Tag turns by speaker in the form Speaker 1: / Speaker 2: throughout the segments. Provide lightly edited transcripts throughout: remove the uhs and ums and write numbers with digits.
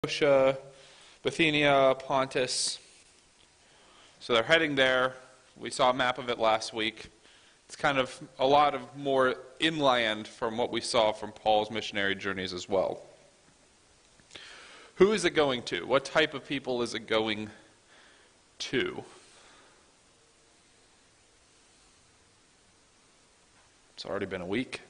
Speaker 1: Cappadocia, Bithynia, Pontus. So they're heading there. We saw a map of it last week. It's kind of a lot of more inland from what we saw from Paul's missionary journeys as well. Who is it going to? What type of people is it going to? It's already been a week.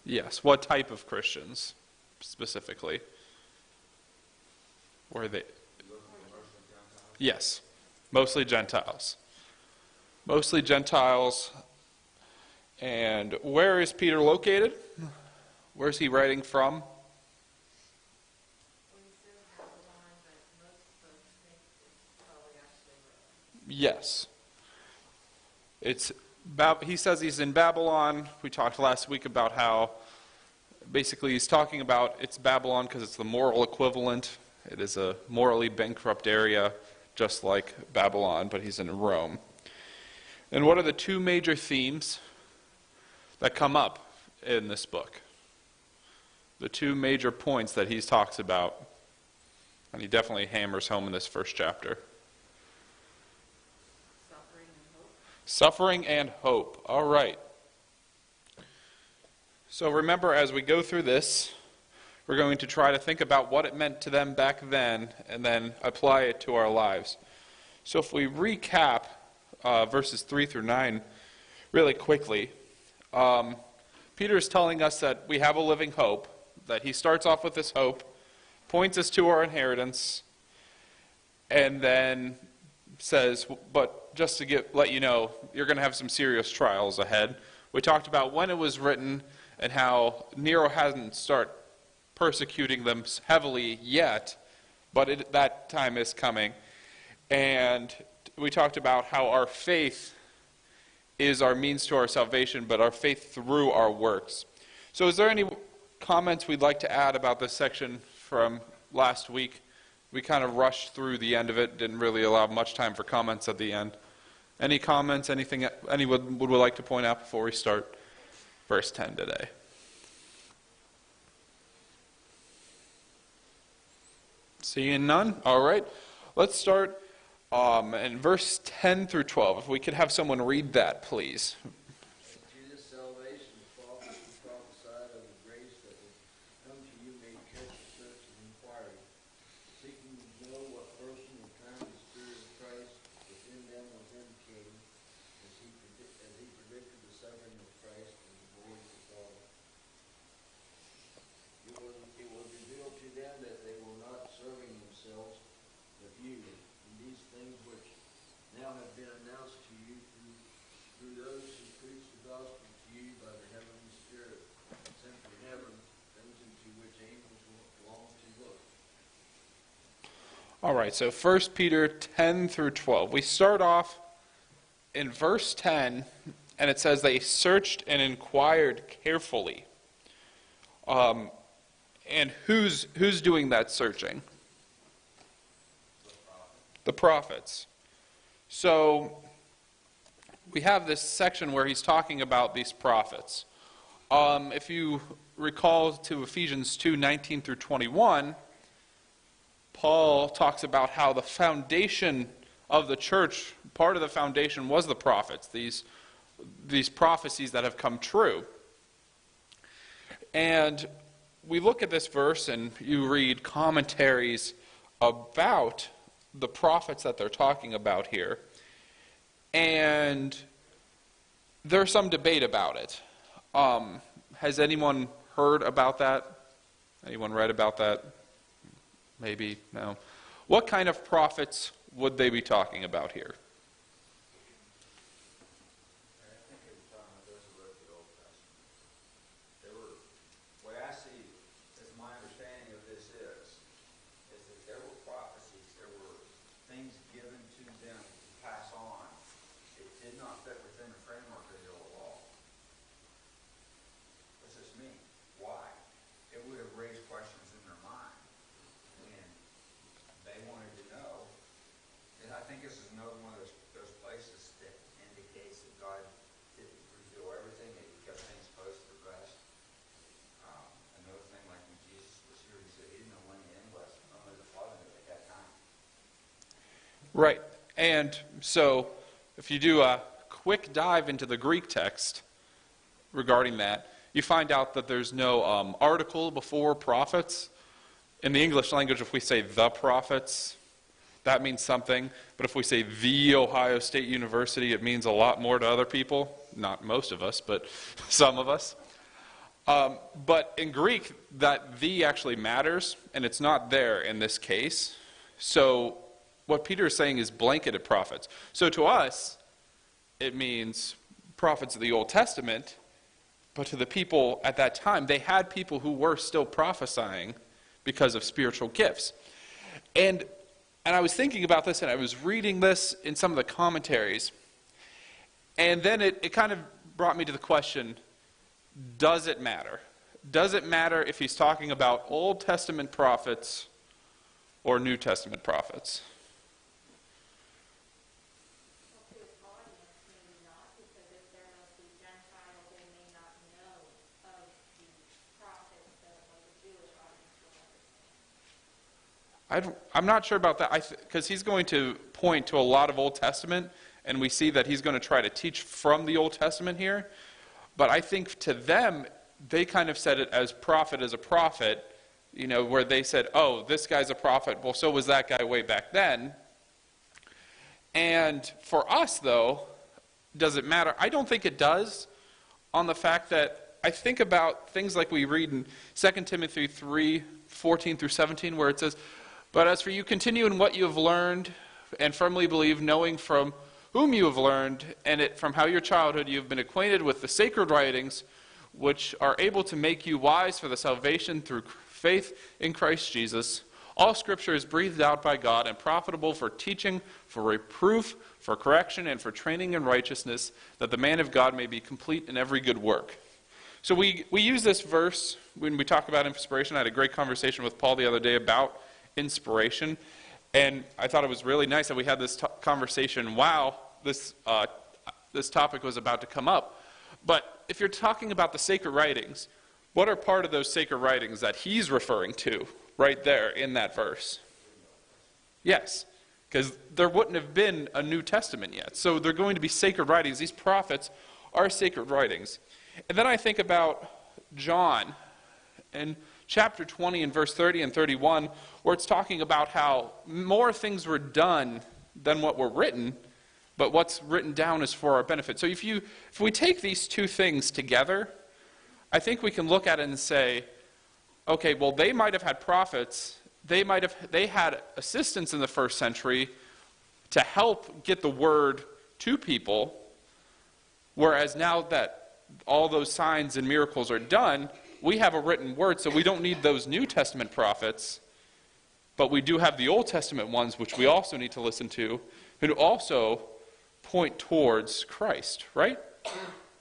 Speaker 1: Yes, what type of Christians specifically? Were they? Yes, mostly Gentiles. Mostly Gentiles. And where is Peter located? Where is he writing from? Yes. He says he's in Babylon. We talked last week about how basically he's talking about it's Babylon because it's the moral equivalent. It is a morally bankrupt area, just like Babylon, but he's in Rome. And what are the two major themes that come up in this book? The two major points that he talks about, and he definitely hammers home in this first chapter. Suffering and hope. All right. So remember, as we go through this, we're going to try to think about what it meant to them back then and then apply it to our lives. So if we recap verses 3 through 9 really quickly, Peter is telling us that we have a living hope, that he starts off with this hope, points us to our inheritance, and then says, but just to let you know, you're going to have some serious trials ahead. We talked about when it was written and how Nero hasn't started persecuting them heavily yet, but that time is coming. And we talked about how our faith is our means to our salvation, but our faith through our works. So is there any comments we'd like to add about this section from last week? We kind of rushed through the end of it, didn't really allow much time for comments at the end. Any comments, anything anyone would like to point out before we start verse 10 today? Seeing none? All right. Let's start in verse 10 through 12. If we could have someone read that, please. All right, so 1 Peter 10 through 12. We start off in verse 10, and it says they searched and inquired carefully. And who's doing that searching? The prophets. So we have this section where he's talking about these prophets. If you recall to Ephesians 2, 19 through 21, Paul talks about how the foundation of the church, part of the foundation was the prophets, these prophecies that have come true. And we look at this verse and you read commentaries about the prophets that they're talking about here. And there's some debate about it. Has anyone heard about that? Anyone read about that? Maybe, no. What kind of prophets would they be talking about here?
Speaker 2: I think it was talking about those who wrote the Old Testament. They were, what I see, as my understanding of this is that there were prophecies, there were things given to them to pass on. It did not fit within the framework of the old law. What's this mean? Why? It would have raised questions in their mind. And they wanted to know. And I think this is another one of those
Speaker 1: Right. And so if you do a quick dive into the Greek text regarding that, you find out that there's no article before prophets. In the English language, if we say the prophets, that means something. But if we say the Ohio State University, it means a lot more to other people. Not most of us, but some of us. But in Greek, that the actually matters, and it's not there in this case. So what Peter is saying is blanketed prophets. So to us, it means prophets of the Old Testament, but to the people at that time, they had people who were still prophesying because of spiritual gifts. And I was thinking about this, and I was reading this in some of the commentaries, and then it kind of brought me to the question, does it matter? Does it matter if he's talking about Old Testament prophets or New Testament prophets? I'm not sure about that, because he's going to point to a lot of Old Testament, and we see that he's going to try to teach from the Old Testament here. But I think to them, they kind of said it as a prophet, where they said, oh, this guy's a prophet, well, so was that guy way back then. And for us, though, does it matter? I don't think it does, on the fact that I think about things like we read in 2 Timothy 3:14 through 17, where it says, but as for you, continue in what you have learned and firmly believe, knowing from whom you have learned, and from how your childhood you have been acquainted with the sacred writings, which are able to make you wise for the salvation through faith in Christ Jesus. All Scripture is breathed out by God and profitable for teaching, for reproof, for correction, and for training in righteousness, that the man of God may be complete in every good work. So we use this verse when we talk about inspiration. I had a great conversation with Paul the other day about inspiration, and I thought it was really nice that we had this conversation while this topic was about to come up. But if you're talking about the sacred writings, what are part of those sacred writings that he's referring to right there in that verse? Yes, because there wouldn't have been a New Testament yet. So they're going to be sacred writings. These prophets are sacred writings. And then I think about John and chapter 20 and verse 30 and 31, where it's talking about how more things were done than what were written, but what's written down is for our benefit. So if we take these two things together, I think we can look at it and say, okay, well, they might have had prophets, they had assistants in the first century to help get the word to people, whereas now that all those signs and miracles are done, we have a written word, so we don't need those New Testament prophets, but we do have the Old Testament ones, which we also need to listen to, who also point towards Christ, right?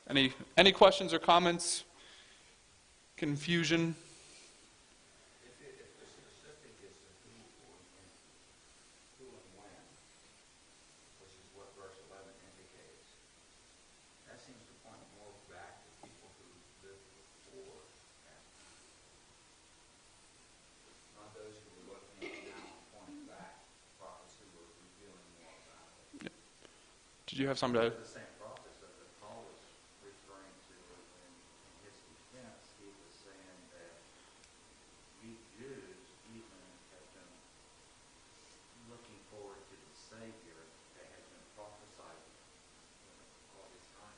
Speaker 1: Any questions or comments? Confusion?
Speaker 2: If the specific is the who and when, which is what verse 11 indicates, that seems to point more back to people who lived before that. Not those who were looking at now and pointing back, prophets who were revealing more about it.
Speaker 1: Did you have something to
Speaker 2: The same prophets that Paul was referring to in his defense, he was saying that we Jews even have been looking forward to the Savior that has been prophesied all this time.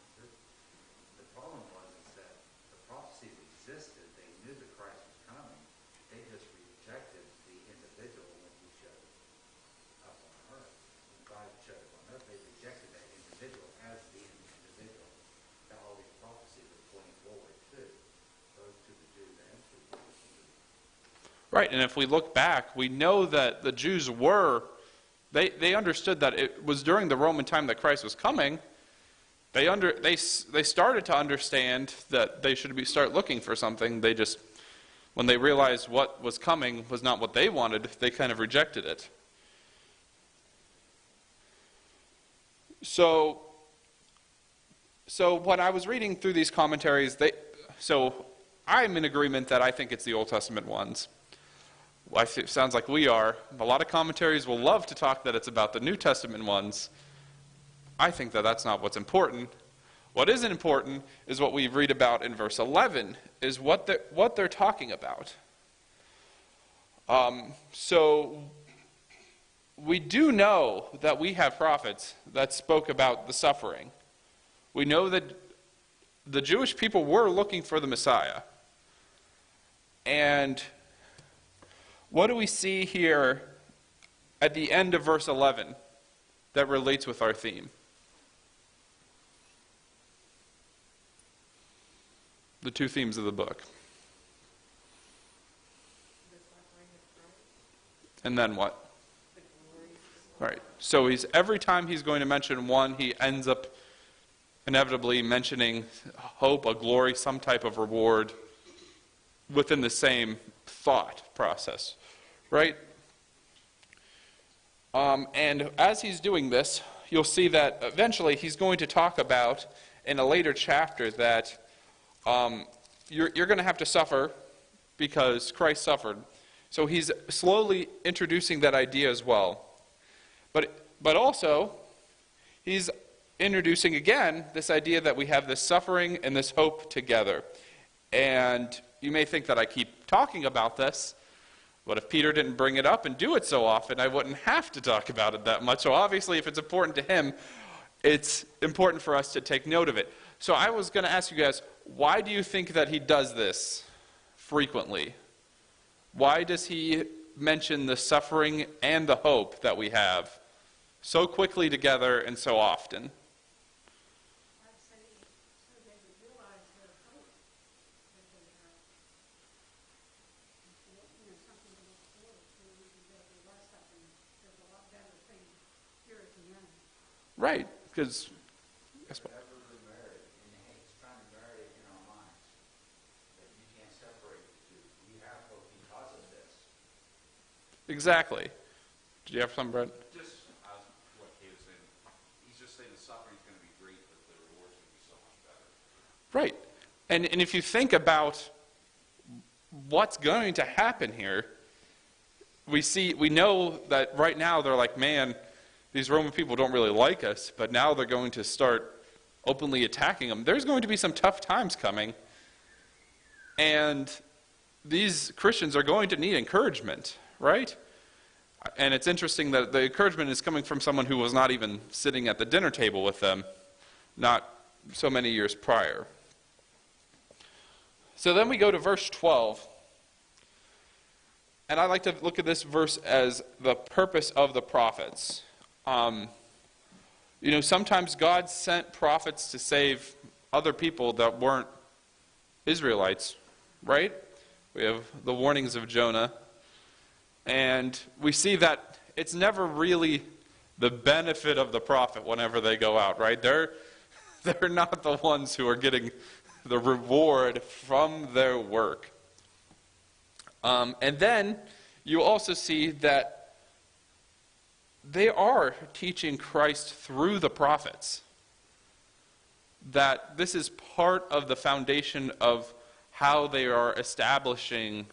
Speaker 2: The problem was is that the prophecies existed. They knew that Christ was coming. They just rejected the individual when he showed up on earth. When God showed up on earth, they rejected that individual as the individual that all these prophecies are pointing forward to, both to the Jews and to the Jews.
Speaker 1: Right, and if we look back, we know that the Jews they understood that it was during the Roman time that Christ was coming. They started to understand that they should start looking for something. They just, when they realized what was coming was not what they wanted, they kind of rejected it. So when I was reading through these commentaries, so I'm in agreement that I think it's the Old Testament ones. it sounds like we are. A lot of commentaries will love to talk that it's about the New Testament ones. I think that that's not what's important. What isn't important is what we read about in verse 11, is what they're talking about. So we do know that we have prophets that spoke about the suffering. We know that the Jewish people were looking for the Messiah. And what do we see here at the end of verse 11 that relates with our theme? The two themes of the book. And then what? Right. So every time he's going to mention one, he ends up inevitably mentioning hope, a glory, some type of reward within the same thought process. Right? And as he's doing this, you'll see that eventually he's going to talk about in a later chapter that you're going to have to suffer because Christ suffered. So he's slowly introducing that idea as well. But also, he's introducing again this idea that we have this suffering and this hope together. And you may think that I keep talking about this, but if Peter didn't bring it up and do it so often, I wouldn't have to talk about it that much. So obviously, if it's important to him, it's important for us to take note of it. So I was going to ask you guys, why do you think that he does this frequently? Why does he mention the suffering and the hope that we have so quickly together and so often?
Speaker 3: I'd say so they would realize their hope that they have. Something to look forward to, even though there was something, there's a lot better thing here at the end.
Speaker 1: Right, because...
Speaker 2: Whenever we're married, and he's trying to marry it in our minds, that you can't separate the two. We have hope because of this.
Speaker 1: Exactly. Did you have something, Brett?
Speaker 4: Just what Kate was saying. He's just saying the suffering's going to be great, but the reward's going to be so much better.
Speaker 1: Right. And if you think about what's going to happen here, we know that right now they're like, man, these Roman people don't really like us, but now they're going to start openly attacking them. There's going to be some tough times coming, and these Christians are going to need encouragement, right? And it's interesting that the encouragement is coming from someone who was not even sitting at the dinner table with them, not so many years prior. So then we go to verse 12. And I like to look at this verse as the purpose of the prophets. Sometimes God sent prophets to save other people that weren't Israelites, right? We have the warnings of Jonah. And we see that it's never really the benefit of the prophet whenever they go out, right? They're not the ones who are getting the reward from their work. And then you also see that they are teaching Christ through the prophets. That this is part of the foundation of how they are establishing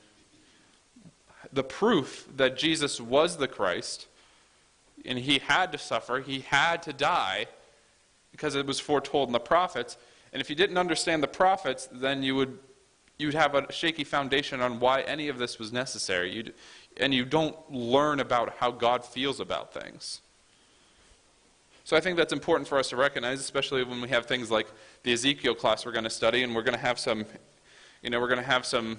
Speaker 1: the proof that Jesus was the Christ, and he had to suffer, he had to die, because it was foretold in the prophets. And if you didn't understand the prophets, then you'd have a shaky foundation on why any of this was necessary. And you don't learn about how God feels about things. So I think that's important for us to recognize, especially when we have things like the Ezekiel class we're going to study, and we're going to have some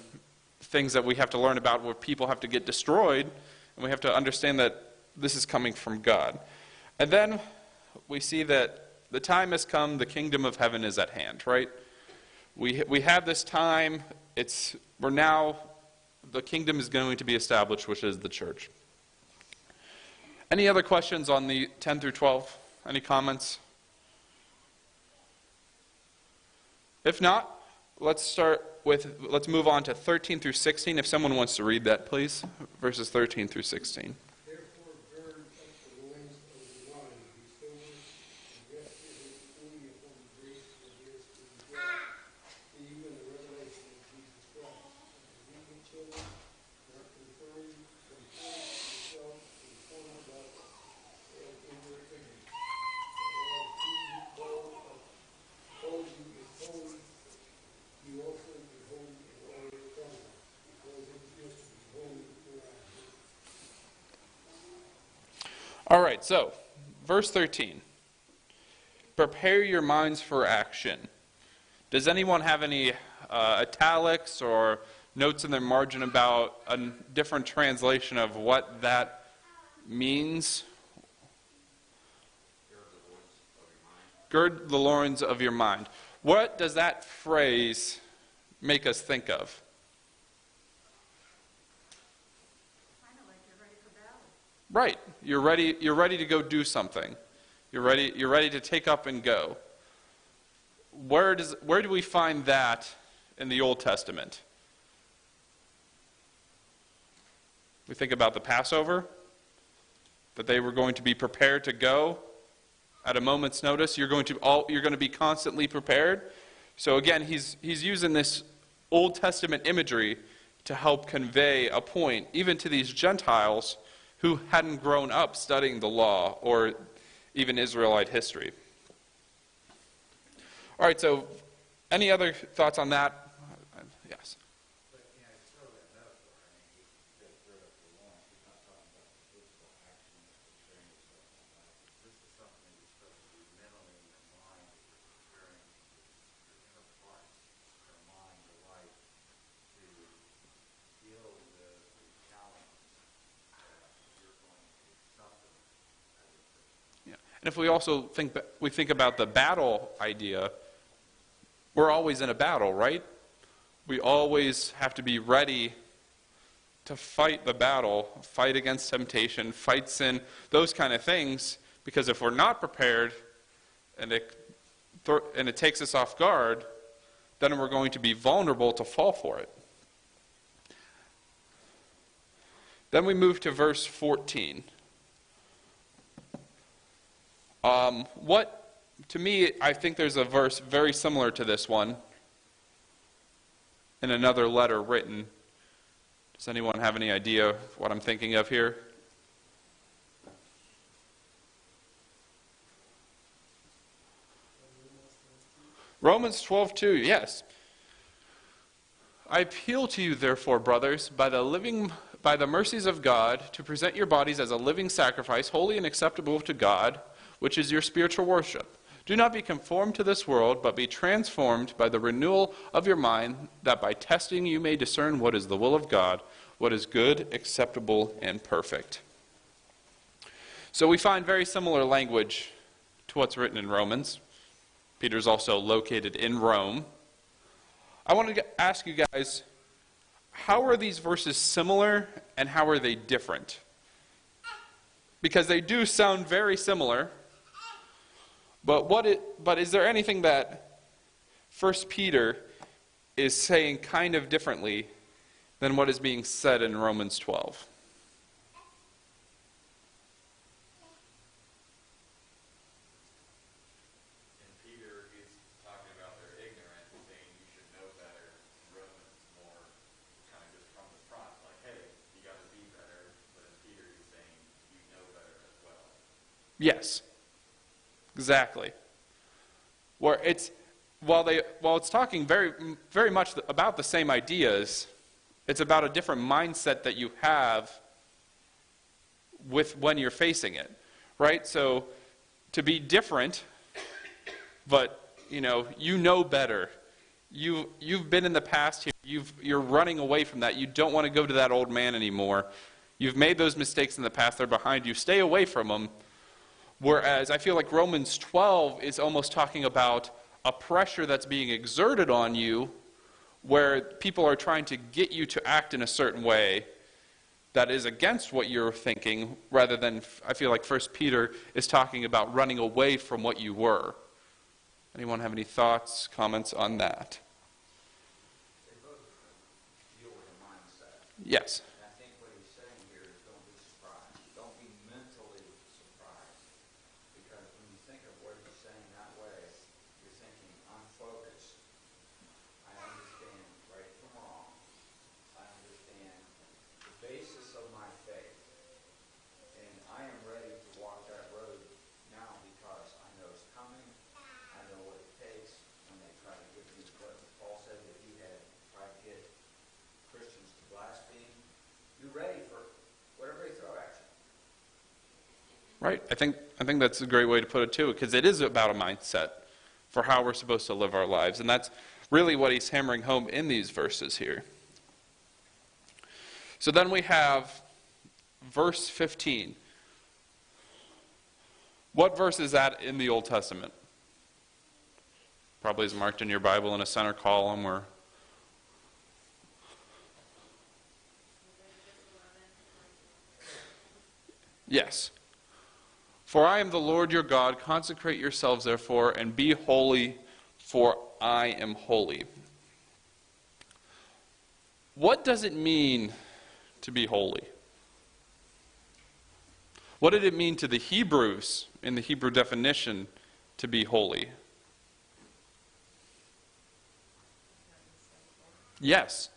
Speaker 1: things that we have to learn about where people have to get destroyed, and we have to understand that this is coming from God. And then we see that the time has come, the kingdom of heaven is at hand, right? We have this time, the kingdom is going to be established, which is the church. Any other questions on the 10 through 12? Any comments? If not, let's move on to 13 through 16. If someone wants to read that, please. Verses 13 through 16.
Speaker 5: Therefore gird up the loins of the wise, be sober, and rest your head fully upon the grace that is to be brought to you in the revelation of Jesus Christ. And weak children, not conformed to
Speaker 1: All right, so verse 13. Prepare your minds for action. Does anyone have any italics or notes in their margin about a different translation of what that means? Gird the loins of your mind. What does that phrase make us think of?
Speaker 3: Kind of like you're ready for battle.
Speaker 1: Right. You're ready to go do something. You're ready to take up and go. Where do we find that in the Old Testament? We think about the Passover, that they were going to be prepared to go at a moment's notice. You're going to be constantly prepared. So again, he's using this Old Testament imagery to help convey a point, even to these Gentiles who hadn't grown up studying the law or even Israelite history. All right, so any other thoughts on that? Yes.
Speaker 2: But, you know, it's totally a metaphor. I mean, he says gird up your loins. He's not talking about the physical action of preparing yourself for battle. This is something that you're supposed to do mentally in your mind, that you're preparing your inner parts, your mind, your life, to deal with the challenges that you're going to suffer as a Christian.
Speaker 1: Yeah. And if we also think about the battle idea, we're always in a battle, right? We always have to be ready to fight the battle, fight against temptation, fight sin, those kind of things, because if we're not prepared and it takes us off guard, then we're going to be vulnerable to fall for it. Then we move to verse 14. To me, I think there's a verse very similar to this one in another letter written. Does anyone have any idea what I'm thinking of here? Romans 12:2, yes. I appeal to you, therefore, brothers, by the mercies of God, to present your bodies as a living sacrifice, holy and acceptable to God, which is your spiritual worship. Do not be conformed to this world, but be transformed by the renewal of your mind, that by testing you may discern what is the will of God, what is good, acceptable, and perfect. So we find very similar language to what's written in Romans. Peter's also located in Rome. I want to ask you guys, how are these verses similar and how are they different? Because they do sound very similar. But is there anything that 1 Peter is saying kind of differently than what is being said in Romans 12?
Speaker 4: And Peter is talking about their ignorance, saying you should know better. Romans is more kind of just from the front, like, hey, you got to be better. But in Peter, he's saying you know better as well.
Speaker 1: Yes. Exactly. While it's talking very, very much about the same ideas, it's about a different mindset that you have with when you're facing it, right? So to be different, but you know better. You've been in the past here. You're running away from that. You don't want to go to that old man anymore. You've made those mistakes in the past. They're behind you. Stay away from them. Whereas I feel like Romans 12 is almost talking about a pressure that's being exerted on you where people are trying to get you to act in a certain way that is against what you're thinking, rather than, I feel like 1 Peter is talking about running away from what you were. Anyone have any thoughts, comments on that?
Speaker 2: They both deal with a mindset.
Speaker 1: Yes.
Speaker 2: And I think what he's saying here is don't be surprised. Don't be mentally surprised. Because when you think of what he's saying that way, you're thinking, I'm focused. I understand right from wrong. I understand the basis of my faith. And I am ready to walk that road now because I know it's coming. I know what it takes when they try to get me. Paul said that he had tried to get Christians to blaspheme.
Speaker 1: Right? I think that's a great way to put it too, because it is about a mindset for how we're supposed to live our lives. And that's really what he's hammering home in these verses here. So then we have verse 15. What verse is that in the Old Testament? Probably is marked in your Bible in a center column or... Yes. For I am the Lord your God, consecrate yourselves therefore, and be holy, for I am holy. What does it mean to be holy? What did it mean to the Hebrews, in the Hebrew definition, to be holy? Yes.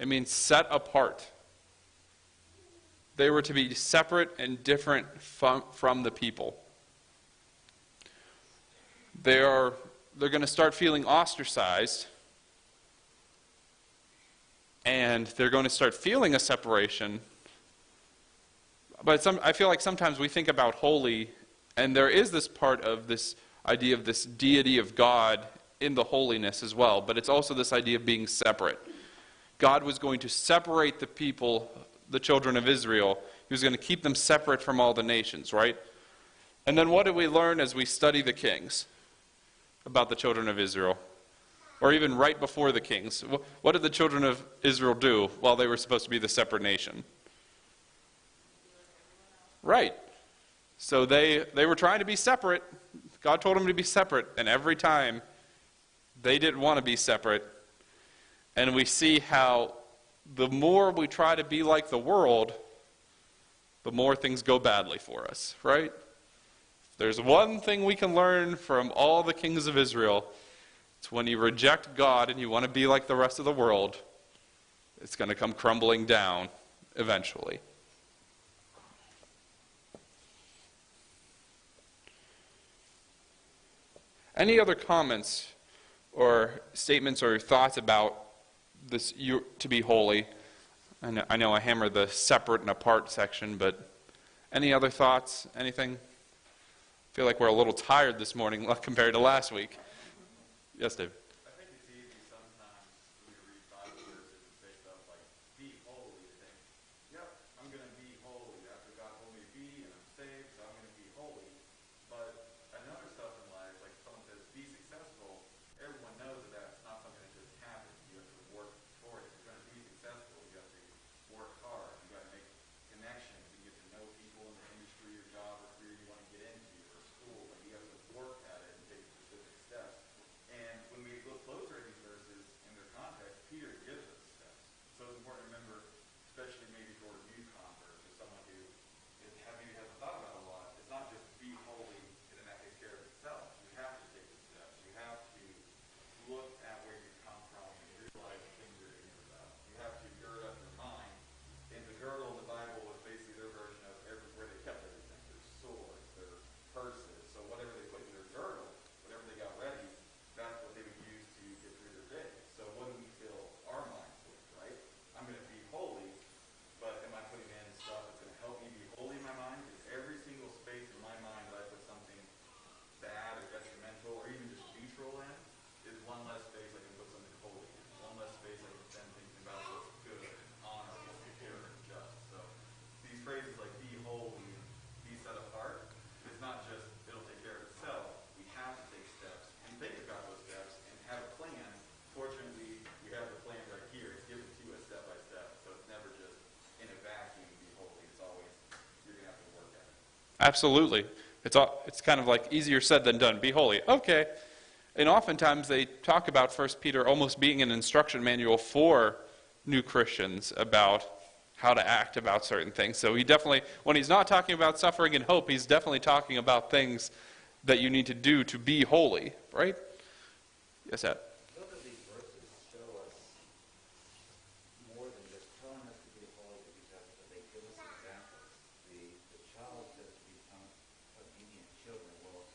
Speaker 1: It means set apart. They were to be separate and different from the people. They're going to start feeling ostracized, and they're going to start feeling a separation. But I feel like sometimes we think about holy, and there is this part of this idea of this deity of God in the holiness as well, but it's also this idea of being separate. God was going to separate the people, the children of Israel. He was going to keep them separate from all the nations, right? And then what do we learn as we study the kings about the children of Israel? Or even right before the kings. What did the children of Israel do while they were supposed to be the separate nation? Right. So they were trying to be separate. God told them to be separate. And every time they didn't want to be separate. And we see how the more we try to be like the world, the more things go badly for us, right? There's one thing we can learn from all the kings of Israel. It's when you reject God and you want to be like the rest of the world, it's going to come crumbling down eventually. Any other comments or statements or thoughts about this to be holy? I know I hammered the separate and apart section, but any other thoughts? Anything? I feel like we're a little tired this morning compared to last week. Yes, Dave.
Speaker 4: I think it's easy sometimes when you read Bible verses and say stuff like, be holy, to think, yep, I'm going to be holy. That's what God told me to be, and I'm saved, so I'm going to be holy. But another stuff in life, like someone says, be successful, everyone knows that that's not something that just happens. You have to work toward it. If you're going to be successful, you have to work hard. You got to make connections. You get to know people in the industry or job or career you want to get into or school. Like you have to work at it and take specific steps. And when we look closer at these verses in their context, Peter gives us steps. So it's important to remember, especially maybe for a new convert or someone who maybe hasn't thought about it a lot, it's not just be holy and then that takes care of itself. You have to take the steps. You have to look at where you come from and realize the things you're ignorant about. You have to gird up your mind. And the girdle in the Bible was basically their version of where they kept everything. Their swords, their purses. So whatever they put in their girdle, whatever they got ready, that's what they would use to get through their day. So what do we fill our minds with, right? I'm going to be holy, but am I putting in stuff that's going to help me be holy in my mind? Because every single space in my mind that I put something bad or detrimental or even just neutral in is one less space I can put something holy in. One less space I can spend thinking about what's good and honorable and pure and just. So these phrases like be holy and be set apart, it's not just it'll take care of itself. We have to take steps and think about those steps and have a plan. Fortunately, we have the plan right here. It's given to us step by step. So it's never just in a vacuum be holy. It's always you're going to have to work at it.
Speaker 1: Absolutely. It's kind of like easier said than done. Be holy. Okay. And oftentimes they talk about 1 Peter almost being an instruction manual for new Christians about how to act about certain things. So he definitely, when he's not talking about suffering and hope, he's definitely talking about things that you need to do to be holy, right? Yes, Ed.
Speaker 2: Both of these verses show us more than just telling us to be holy, because they give us examples. The child says to become obedient children. Well,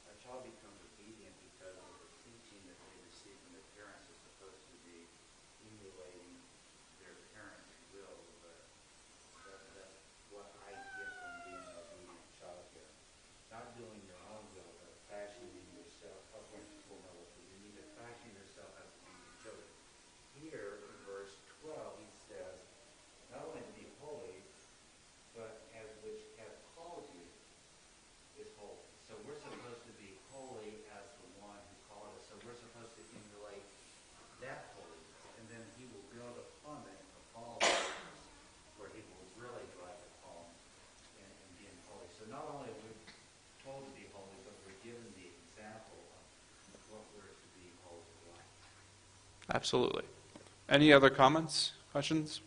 Speaker 2: a child becomes obedient because of the teaching that they receive from their parents is supposed to be emulating their parents' will. But that's what I get from being an obedient
Speaker 1: Absolutely. Any other comments, questions?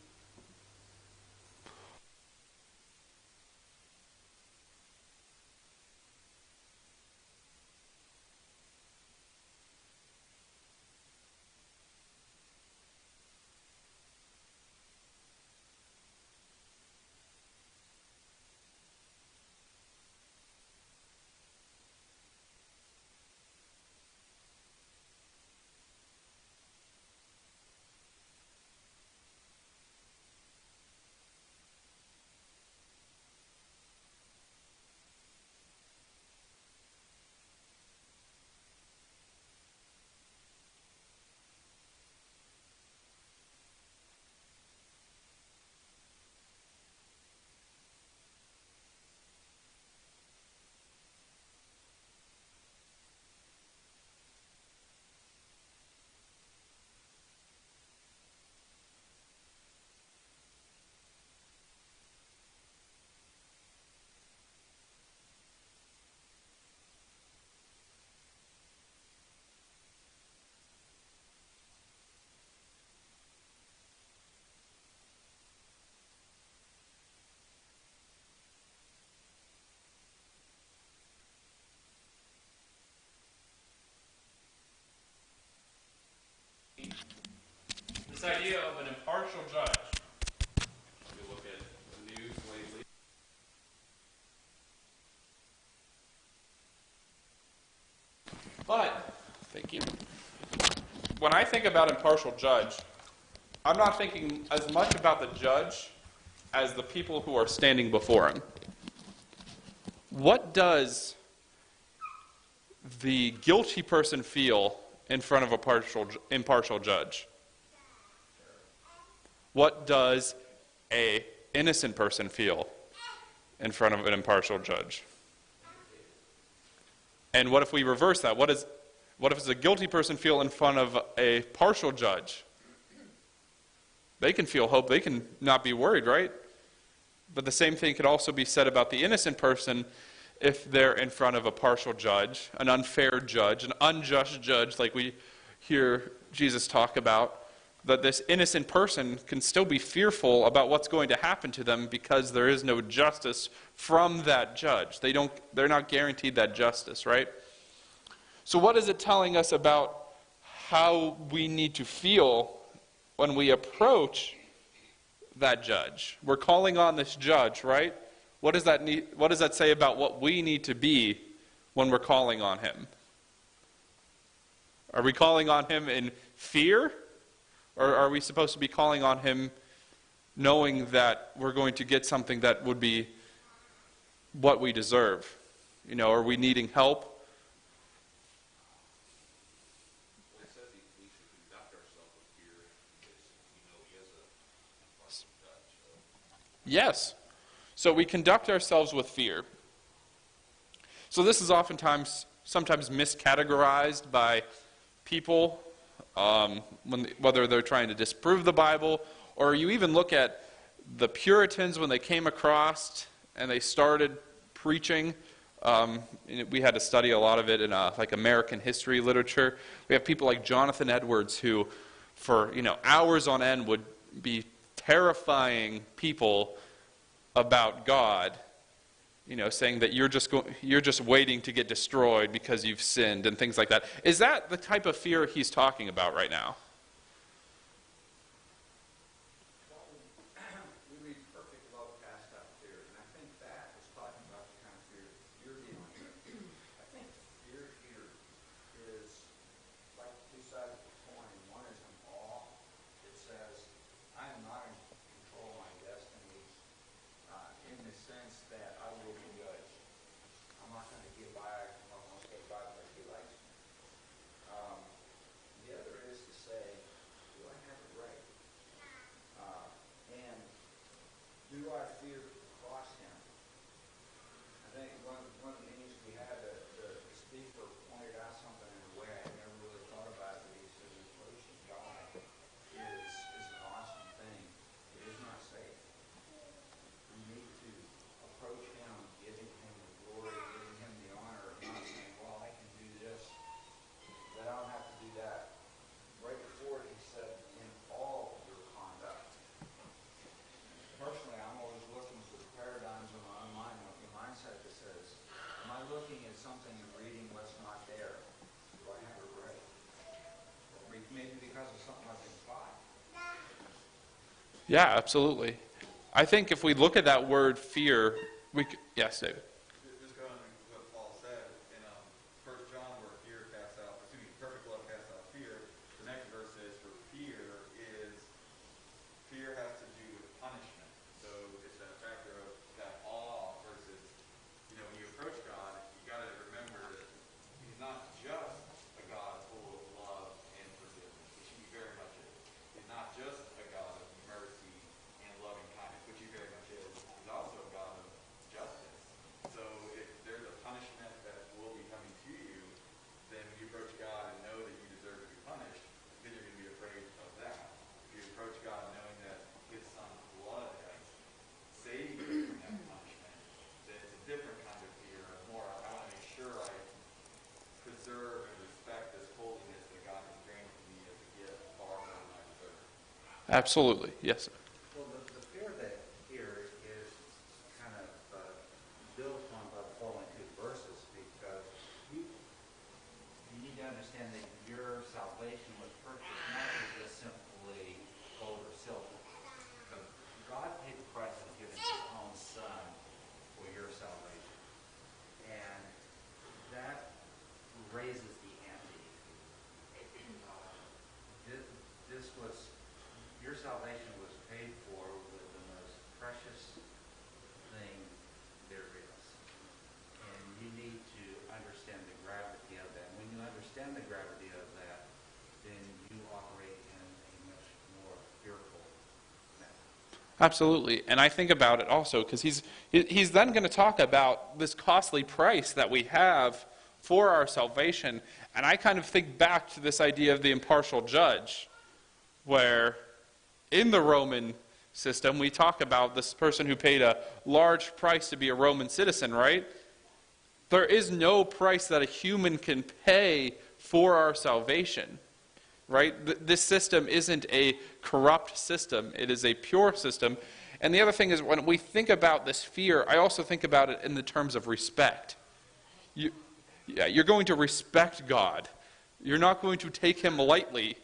Speaker 1: This idea of an impartial judge. If you look at the news lately. But, thank you. When I think about impartial judge, I'm not thinking as much about the judge as the people who are standing before him. What does the guilty person feel in front of a impartial judge? What does an innocent person feel in front of an impartial judge? And what if we reverse that? What if a guilty person feel in front of a partial judge? They can feel hope. They can not be worried, right? But the same thing could also be said about the innocent person if they're in front of a partial judge, an unfair judge, an unjust judge, like we hear Jesus talk about. That this innocent person can still be fearful about what's going to happen to them because there is no justice from that judge. They're not guaranteed that justice, right? So what is it telling us about how we need to feel when we approach that judge? We're calling on this judge, right? What does that say about what we need to be when we're calling on him? Are we calling on him in fear? Or are we supposed to be calling on him knowing that we're going to get something that would be what we deserve? Are we needing help?
Speaker 6: Well, it says we should conduct ourselves with fear because we know he is a impartial judge.
Speaker 1: Yes. So we conduct ourselves with fear. So this is sometimes miscategorized by people. Whether they're trying to disprove the Bible, or you even look at the Puritans when they came across and they started preaching. We had to study a lot of it in American history literature. We have people like Jonathan Edwards who, for hours on end, would be terrifying people about God. Saying that you're just waiting to get destroyed because you've sinned and things like that. Is that the type of fear he's talking about right now?
Speaker 2: We read perfect love cast out fear, and I think that is talking about the kind of fear you're dealing with. I think fear here is like two sides of the coin. One is an awe. It says, I am not in control of my destiny in the sense that I will be judged. I'm not going to get by. I'm not going to get by because he likes me. The other is to say, do I have it right? And do I fear to cross him? I think one of the meetings we had, the speaker pointed out something in a way I had never really thought about it. He said, approaching God is an awesome thing. It is not safe. We need to approach him, giving him the glory, giving him the honor, and not saying, well, I can do this, that I don't have to do that. Right before he
Speaker 1: Yeah, absolutely. I think if we look at that word fear, yes, David.
Speaker 4: Just going to what Paul said in 1 John, where fear casts out, assuming perfect love casts out fear, the next verse is, for fear has to do with punishment. So it's that factor of that awe versus, when you approach God, you got to remember that he's not just a God full of love and forgiveness, which he very much is. He's not just a God of mercy and loving kindness, which he very much is. He's also a God of justice. So if there's a punishment that will be coming to you, then when you approach God and know that you deserve to be punished, then you're going to be afraid of that. If you approach God knowing that his son's blood has saved you from that punishment, then it's a different kind of fear. More, I want to make sure I preserve and respect this holiness that God has granted me as a gift far more than I deserve.
Speaker 1: Absolutely. Yes, sir.
Speaker 2: Well, the fear that here is kind of built on by the following two verses, because you need to understand that your salvation was purchased not with just simply gold or silver. But God paid the price of giving his own son for your salvation. And that raises the ante. This was, your salvation was paid for with the most precious thing there is. And you need to understand the gravity of that. When you understand the gravity of that, then you operate in a much more fearful manner.
Speaker 1: Absolutely. And I think about it also because he's then going to talk about this costly price that we have for our salvation. And I kind of think back to this idea of the impartial judge, where in the Roman system we talk about this person who paid a large price to be a Roman citizen, right? There is no price that a human can pay for our salvation, right? This system isn't a corrupt system. It is a pure system. And the other thing is, when we think about this fear, I also think about it in the terms of respect. You're going to respect God. You're not going to take him lightly.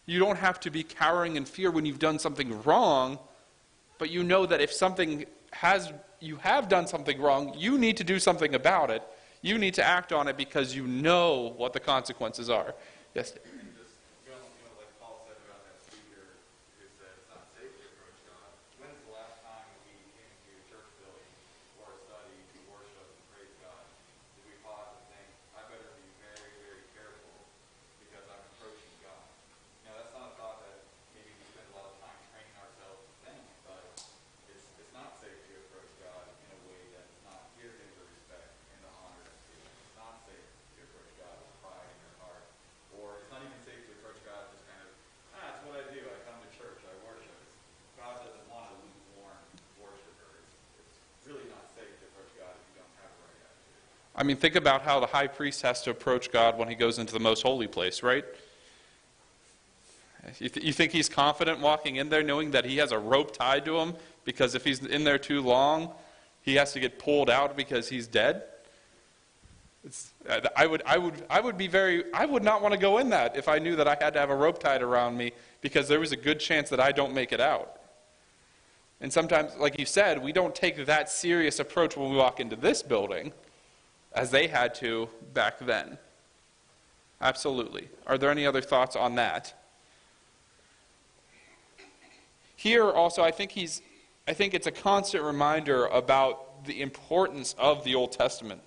Speaker 1: You don't have to be cowering in fear when you've done something wrong, but you know that if you have done something wrong, you need to do something about it. You need to act on it because you know what the consequences are. Yes?
Speaker 4: Just, like Paul said about that speaker who said it's not safe to approach God. When's the last time we came into a church building or a study to worship and praise God? Did we pause and think, I better be very, very careful because I'm approaching God? That's not a thought that maybe we spend a lot of time training ourselves to think, but it's not safe to approach God in a way that does not give him the respect and the honor that's due. It's not safe to approach God with pride in your heart. Or it's not even safe to approach God just kind of, it's what I do. I come to church. I worship. God doesn't want a lukewarm worshiper. It's really not safe to approach God if you don't have the right attitude.
Speaker 1: I mean, think about how the high priest has to approach God when he goes into the most holy place, right? You think he's confident walking in there knowing that he has a rope tied to him because if he's in there too long, he has to get pulled out because he's dead? I would not want to go in that if I knew that I had to have a rope tied around me because there was a good chance that I don't make it out. And sometimes, like you said, we don't take that serious approach when we walk into this building as they had to back then. Absolutely. Are there any other thoughts on that? Here also, I think it's a constant reminder about the importance of the Old Testament.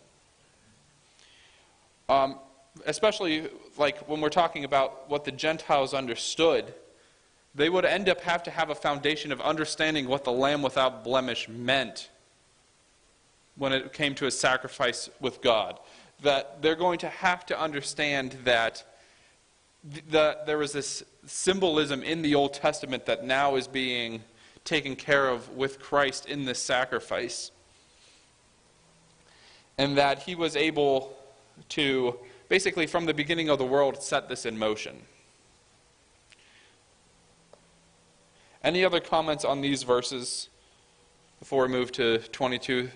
Speaker 1: Especially like when we're talking about what the Gentiles understood, they would have to have a foundation of understanding what the Lamb without blemish meant when it came to a sacrifice with God. That they're going to have to understand that there was this symbolism in the Old Testament that now is being taken care of with Christ in this sacrifice. And that he was able to, basically from the beginning of the world, set this in motion. Any other comments on these verses before we move to 22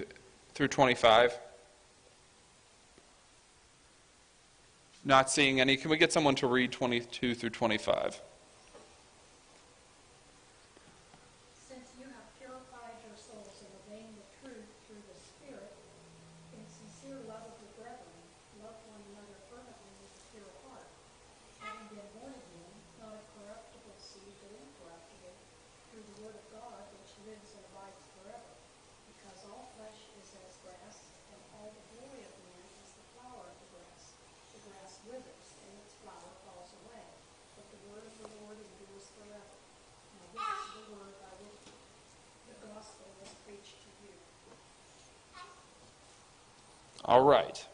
Speaker 1: through 25? Not seeing any. Can we get someone to read 22 through 25?
Speaker 3: lives and abides forever. Because all flesh is as grass, and all the glory of man is the flower of the grass. The grass withers, and its flower falls away, but the word of the Lord endures forever. Now this is the word by which the gospel was preached to you.
Speaker 1: All right.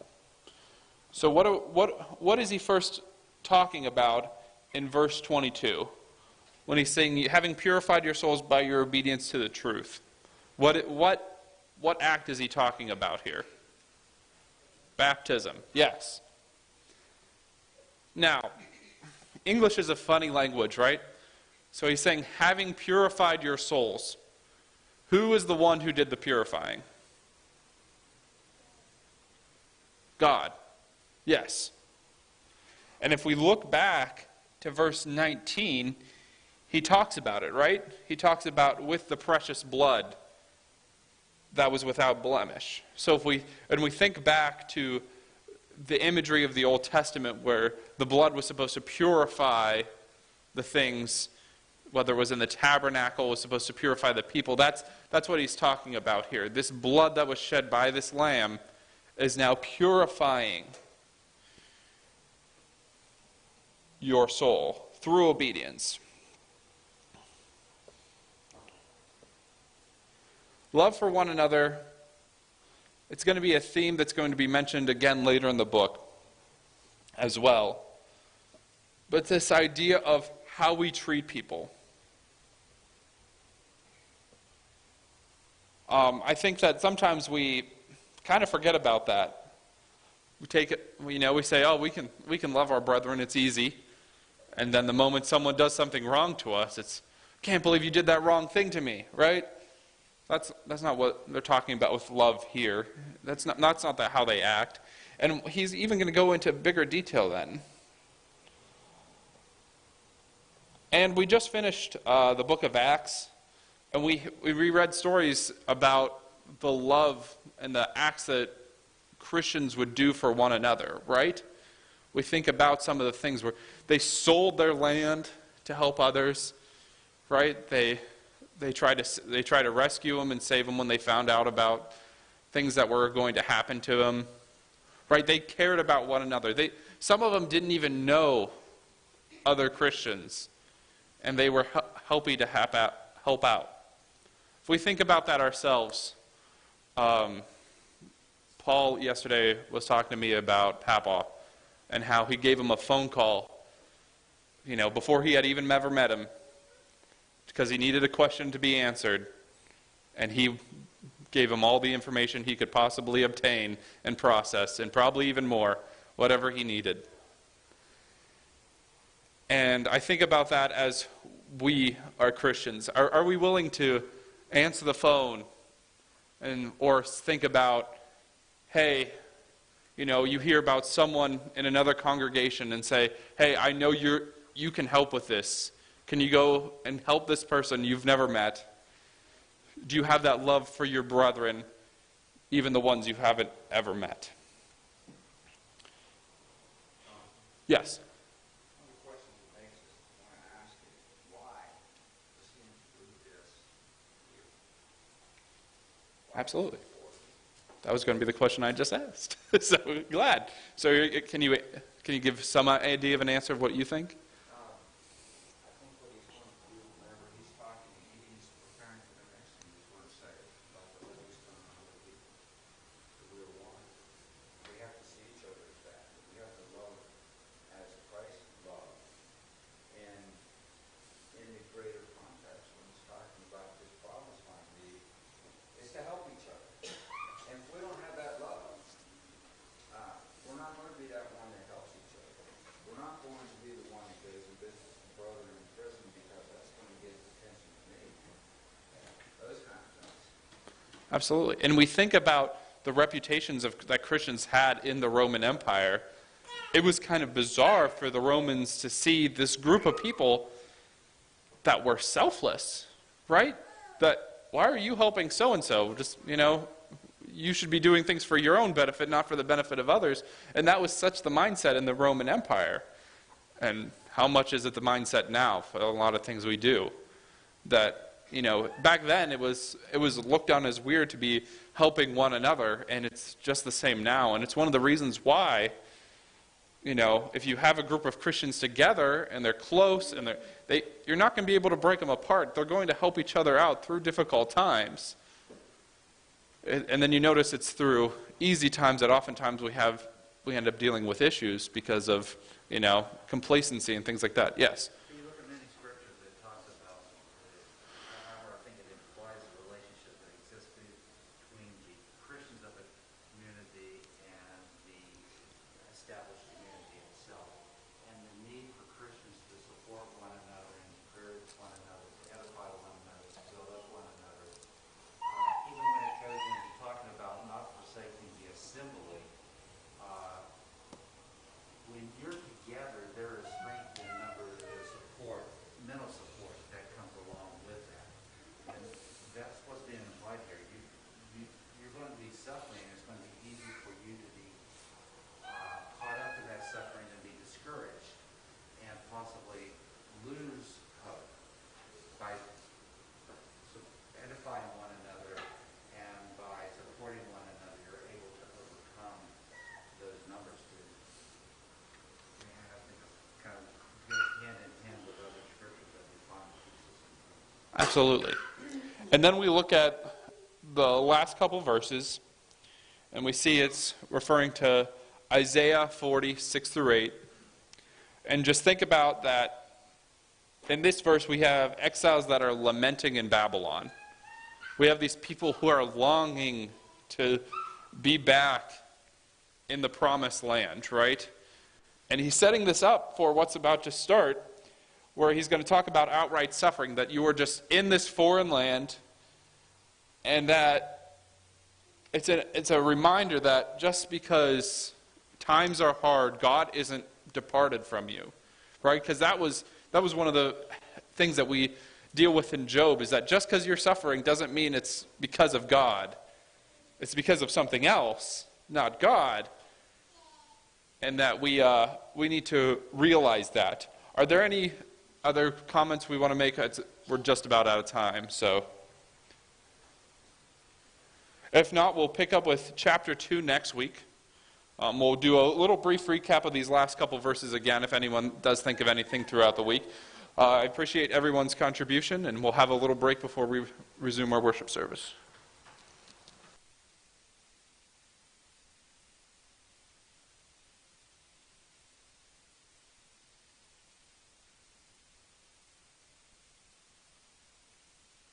Speaker 1: So what is he first talking about in verse 22? When he's saying, having purified your souls by your obedience to the truth. What act is he talking about here? Baptism. Yes. Now, English is a funny language, right? So he's saying, having purified your souls. Who is the one who did the purifying? God. Yes. And if we look back to verse 19, he talks about it, right? He talks about with the precious blood that was without blemish. So if we think back to the imagery of the Old Testament where the blood was supposed to purify the things, whether it was in the tabernacle, it was supposed to purify the people. That's what he's talking about here. This blood that was shed by this lamb is now purifying your soul through obedience. Love for one another, it's going to be a theme that's going to be mentioned again later in the book as well. But this idea of how we treat people. I think that sometimes we kind of forget about that. We take it, we say, oh, we can love our brethren, it's easy. And then the moment someone does something wrong to us, it's, can't believe you did that wrong thing to me, right? That's not what they're talking about with love here. That's not how they act. And he's even going to go into bigger detail then. And we just finished the book of Acts, and we reread stories about the love and the acts that Christians would do for one another, right? We think about some of the things where they sold their land to help others, right? They try to rescue them and save them when they found out about things that were going to happen to them, right? They cared about one another. Some of them didn't even know other Christians, and they were happy to help out. If we think about that ourselves, Paul yesterday was talking to me about Papa and how he gave him a phone call, before he had even ever met him, because he needed a question to be answered, and he gave him all the information he could possibly obtain and process, and probably even more, whatever he needed. And I think about that as we are Christians. Are we willing to answer the phone or think about, hey, you hear about someone in another congregation and say, hey, I know you can help with this. Can you go and help this person you've never met? Do you have that love for your brethren, even the ones you haven't ever met? Yes?
Speaker 2: One of the questions that makes us want to ask is, why does he include this here?
Speaker 1: Absolutely. That was going to be the question I just asked. So glad. So can you give some idea of an answer of what you think?
Speaker 2: I think what he's going to do whenever he's talking, he's preparing for the next thing he's going to say about the Holy Stone and other people. The real one. We have to see each other as that. We have to love as Christ loved. And in the greater context, when he's talking about this promised land, is to help each other. And if we don't have that love, we're not going to be that one that helps each other. We're not going to be the one that goes and visits the brother in prison because that's going to get attention to me. Those kind of things.
Speaker 1: Absolutely. And we think about the reputations that Christians had in the Roman Empire. It was kind of bizarre for the Romans to see this group of people that were selfless, right? Why are you helping so-and-so? Just, you should be doing things for your own benefit, not for the benefit of others. And that was such the mindset in the Roman Empire. And how much is it the mindset now for a lot of things we do? That back then it was looked on as weird to be helping one another, and it's just the same now. And it's one of the reasons why, if you have a group of Christians together and they're close and you're not going to be able to break them apart. They're going to help each other out through difficult times. And then you notice it's through easy times that oftentimes we end up dealing with issues because of, complacency and things like that. Yes?
Speaker 2: You look at many scriptures that talks about, however I think it implies a relationship that exists between the Christians of the community and the established community itself, and the need for Christians to support one another and encourage one another, to edify one another, to build up one another. Even when it goes into talking about not forsaking the assembly, when you're together, there is strength in numbers, there is support, mental support that comes along with that. And that's what's being implied here. You're going to be suffering, and it's going to be easy for you to be caught up in that suffering and be discouraged and possibly lose hope by edifying one another and by supporting one another. You're able to overcome those numbers too. And I think it's kind of goes hand in hand with other scriptures that we find Jesus.
Speaker 1: Absolutely. And then we look at the last couple verses, and we see it's referring to Isaiah 40, 6 through 8. And just think about that. In this verse, we have exiles that are lamenting in Babylon. We have these people who are longing to be back in the promised land, right? And he's setting this up for what's about to start, where he's going to talk about outright suffering, that you are just in this foreign land, and that it's a reminder that just because times are hard, God isn't departed from you, right? Because that was one of the things that we deal with in Job, is that just because you're suffering doesn't mean it's because of God. It's because of something else, not God. And that we need to realize that. Are there any other comments we want to make? We're just about out of time, so. If not, we'll pick up with chapter 2 next week. We'll do a little brief recap of these last couple verses again, if anyone does think of anything throughout the week. I appreciate everyone's contribution, and we'll have a little break before we resume our worship service.